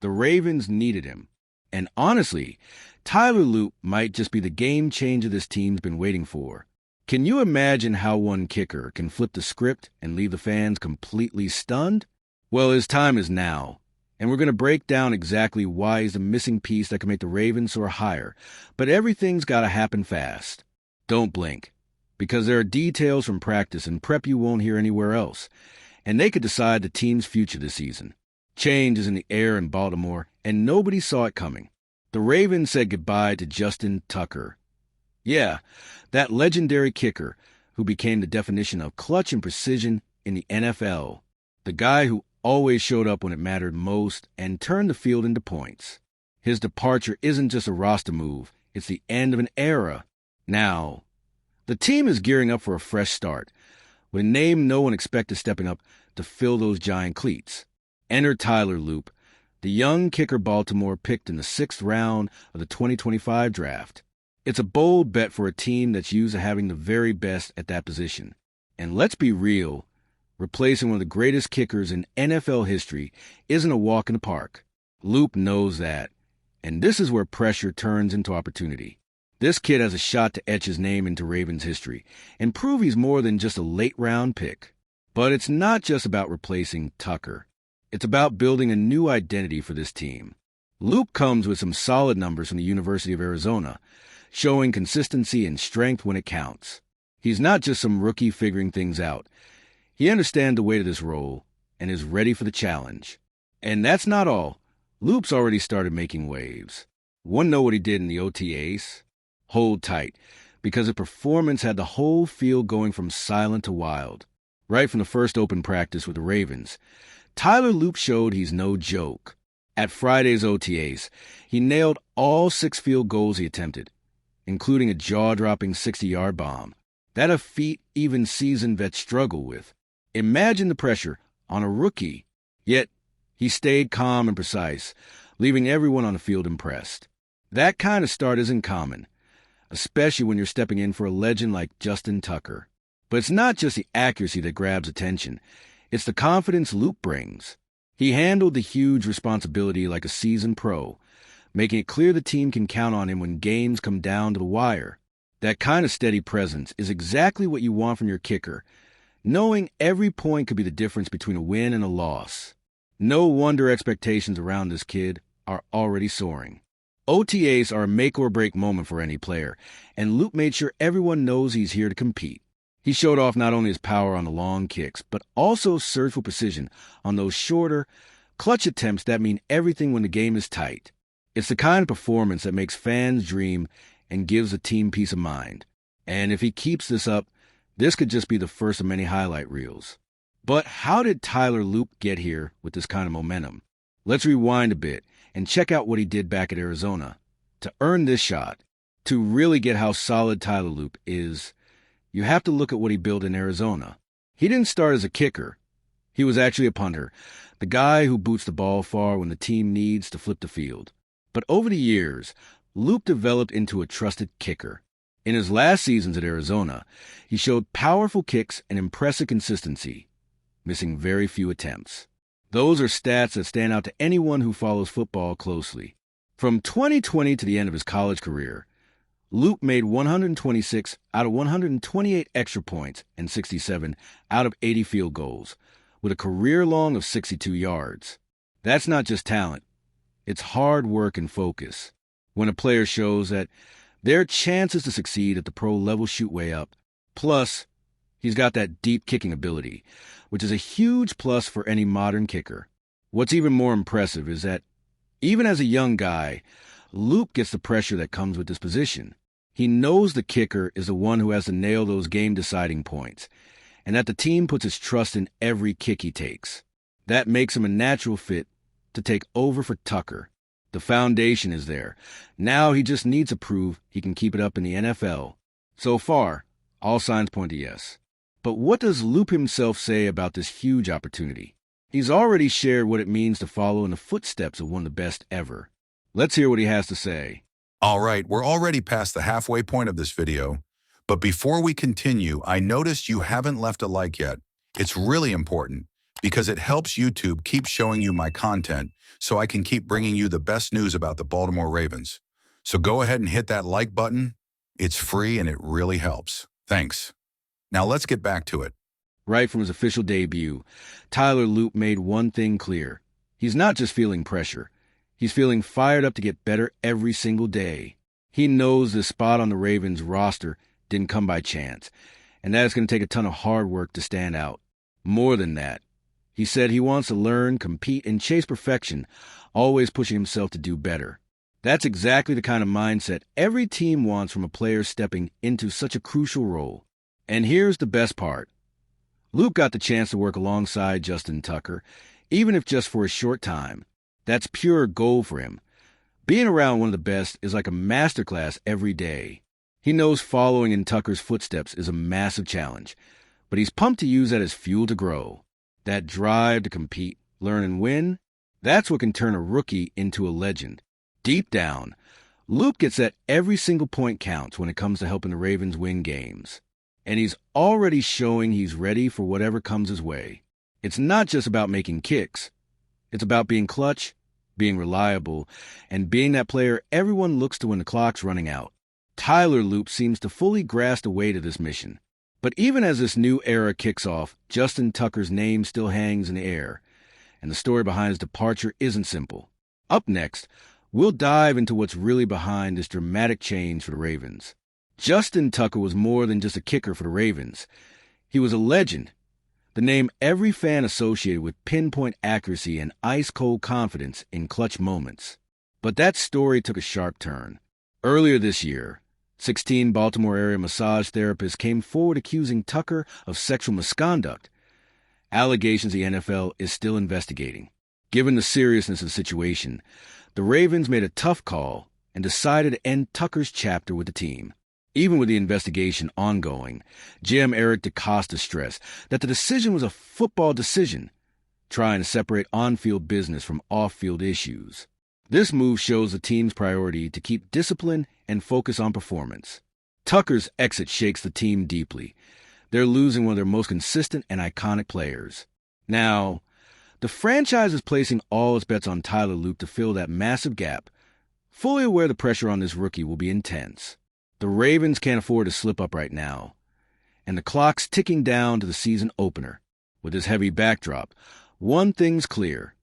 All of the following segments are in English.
The Ravens needed him. And honestly, Tyler Loop might just be the game changer this team's been waiting for. Can you imagine how one kicker can flip the script and leave the fans completely stunned? Well, his time is now. And we're going to break down exactly why he's the missing piece that can make the Ravens soar higher. But everything's got to happen fast. Don't blink, because there are details from practice and prep you won't hear anywhere else. And they could decide the team's future this season. Change is in the air in Baltimore, and nobody saw it coming. The Ravens said goodbye to Justin Tucker. Yeah, that legendary kicker who became the definition of clutch and precision in the NFL. The guy who always showed up when it mattered most and turned the field into points. His departure isn't just a roster move, it's the end of an era. Now, the team is gearing up for a fresh start, with a name no one expected stepping up to fill those giant cleats. Enter Tyler Loop, the young kicker Baltimore picked in the 6th round of the 2025 draft. It's a bold bet for a team that's used to having the very best at that position. And let's be real, replacing one of the greatest kickers in NFL history isn't a walk in the park. Loop knows that. And this is where pressure turns into opportunity. This kid has a shot to etch his name into Ravens history and prove he's more than just a late-round pick. But it's not just about replacing Tucker. It's about building a new identity for this team. Loop comes with some solid numbers from the University of Arizona, showing consistency and strength when it counts. He's not just some rookie figuring things out. He understands the weight of this role and is ready for the challenge. And that's not all. Loop's already started making waves. Want to know what he did in the OTAs? Hold tight, because his performance had the whole field going from silent to wild. Right from the first open practice with the Ravens, Tyler Loop showed he's no joke. At Friday's OTAs, he nailed all 6 field goals he attempted, including a jaw-dropping 60-yard bomb. That a feat even seasoned vets struggle with. Imagine the pressure on a rookie. Yet, he stayed calm and precise, leaving everyone on the field impressed. That kind of start isn't common, especially when you're stepping in for a legend like Justin Tucker. But it's not just the accuracy that grabs attention. It's the confidence Loop brings. He handled the huge responsibility like a seasoned pro, making it clear the team can count on him when games come down to the wire. That kind of steady presence is exactly what you want from your kicker, knowing every point could be the difference between a win and a loss. No wonder expectations around this kid are already soaring. OTAs are a make-or-break moment for any player, and Loop made sure everyone knows he's here to compete. He showed off not only his power on the long kicks, but also surgical precision on those shorter, clutch attempts that mean everything when the game is tight. It's the kind of performance that makes fans dream and gives the team peace of mind. And if he keeps this up, this could just be the first of many highlight reels. But how did Tyler Loop get here with this kind of momentum? Let's rewind a bit and check out what he did back at Arizona. To earn this shot, to really get how solid Tyler Loop is, you have to look at what he built in Arizona. He didn't start as a kicker. He was actually a punter, the guy who boots the ball far when the team needs to flip the field. But over the years, Loop developed into a trusted kicker. In his last seasons at Arizona, he showed powerful kicks and impressive consistency, missing very few attempts. Those are stats that stand out to anyone who follows football closely. From 2020 to the end of his college career, Loop made 126 out of 128 extra points and 67 out of 80 field goals, with a career long of 62 yards. That's not just talent. It's hard work and focus. When a player shows that their chances to succeed at the pro level shoot way up. Plus, he's got that deep kicking ability, which is a huge plus for any modern kicker. What's even more impressive is that, even as a young guy, Loop gets the pressure that comes with this position. He knows the kicker is the one who has to nail those game-deciding points, and that the team puts its trust in every kick he takes. That makes him a natural fit to take over for Tucker. The foundation is there. Now he just needs to prove he can keep it up in the NFL. So far, all signs point to yes. But what does Loop himself say about this huge opportunity? He's already shared what it means to follow in the footsteps of one of the best ever. Let's hear what he has to say. All right, we're already past the halfway point of this video, but before we continue, I noticed you haven't left a like yet. It's really important, because it helps YouTube keep showing you my content so I can keep bringing you the best news about the Baltimore Ravens. So go ahead and hit that like button. It's free and it really helps. Thanks. Now let's get back to it. Right from his official debut, Tyler Loop made one thing clear. He's not just feeling pressure. He's feeling fired up to get better every single day. He knows this spot on the Ravens roster didn't come by chance, and that it's going to take a ton of hard work to stand out. More than that, he said he wants to learn, compete, and chase perfection, always pushing himself to do better. That's exactly the kind of mindset every team wants from a player stepping into such a crucial role. And here's the best part. Luke got the chance to work alongside Justin Tucker, even if just for a short time. That's pure gold for him. Being around one of the best is like a masterclass every day. He knows following in Tucker's footsteps is a massive challenge, but he's pumped to use that as fuel to grow. That drive to compete, learn, and win, that's what can turn a rookie into a legend. Deep down, Luke gets that every single point counts when it comes to helping the Ravens win games. And he's already showing he's ready for whatever comes his way. It's not just about making kicks. It's about being clutch, being reliable, and being that player everyone looks to when the clock's running out. Tyler Loop seems to fully grasp the weight of this mission. But even as this new era kicks off, Justin Tucker's name still hangs in the air, and the story behind his departure isn't simple. Up next, we'll dive into what's really behind this dramatic change for the Ravens. Justin Tucker was more than just a kicker for the Ravens. He was a legend, the name every fan associated with pinpoint accuracy and ice-cold confidence in clutch moments. But that story took a sharp turn. Earlier this year, 16 Baltimore-area massage therapists came forward accusing Tucker of sexual misconduct, allegations the NFL is still investigating. Given the seriousness of the situation, the Ravens made a tough call and decided to end Tucker's chapter with the team. Even with the investigation ongoing, GM Eric DeCosta stressed that the decision was a football decision, trying to separate on-field business from off-field issues. This move shows the team's priority to keep discipline and focus on performance. Tucker's exit shakes the team deeply. They're losing one of their most consistent and iconic players. Now, the franchise is placing all its bets on Tyler Loop to fill that massive gap, fully aware the pressure on this rookie will be intense. The Ravens can't afford to slip up right now, and the clock's ticking down to the season opener. With this heavy backdrop, one thing's clear.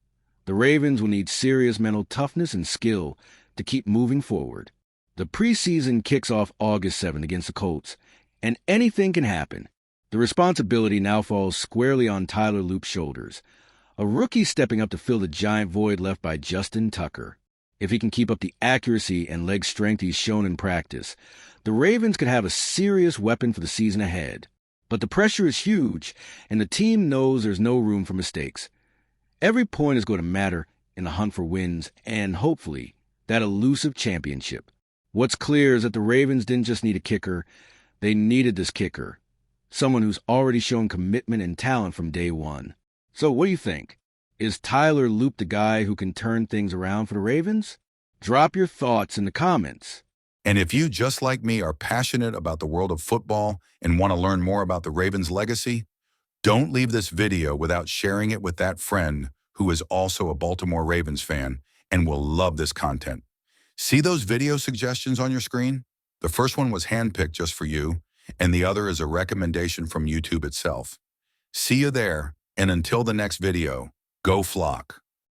The Ravens will need serious mental toughness and skill to keep moving forward. The preseason kicks off August 7th against the Colts, and anything can happen. The responsibility now falls squarely on Tyler Loop's shoulders, a rookie stepping up to fill the giant void left by Justin Tucker. If he can keep up the accuracy and leg strength he's shown in practice, the Ravens could have a serious weapon for the season ahead. But the pressure is huge, and the team knows there's no room for mistakes. Every point is going to matter in the hunt for wins and, hopefully, that elusive championship. What's clear is that the Ravens didn't just need a kicker, they needed this kicker, someone who's already shown commitment and talent from day one. So what do you think? Is Tyler Loop the guy who can turn things around for the Ravens? Drop your thoughts in the comments. And if you, just like me, are passionate about the world of football and want to learn more about the Ravens' legacy, don't leave this video without sharing it with that friend who is also a Baltimore Ravens fan and will love this content. See those video suggestions on your screen? The first one was handpicked just for you, and the other is a recommendation from YouTube itself. See you there, and until the next video, go Flock.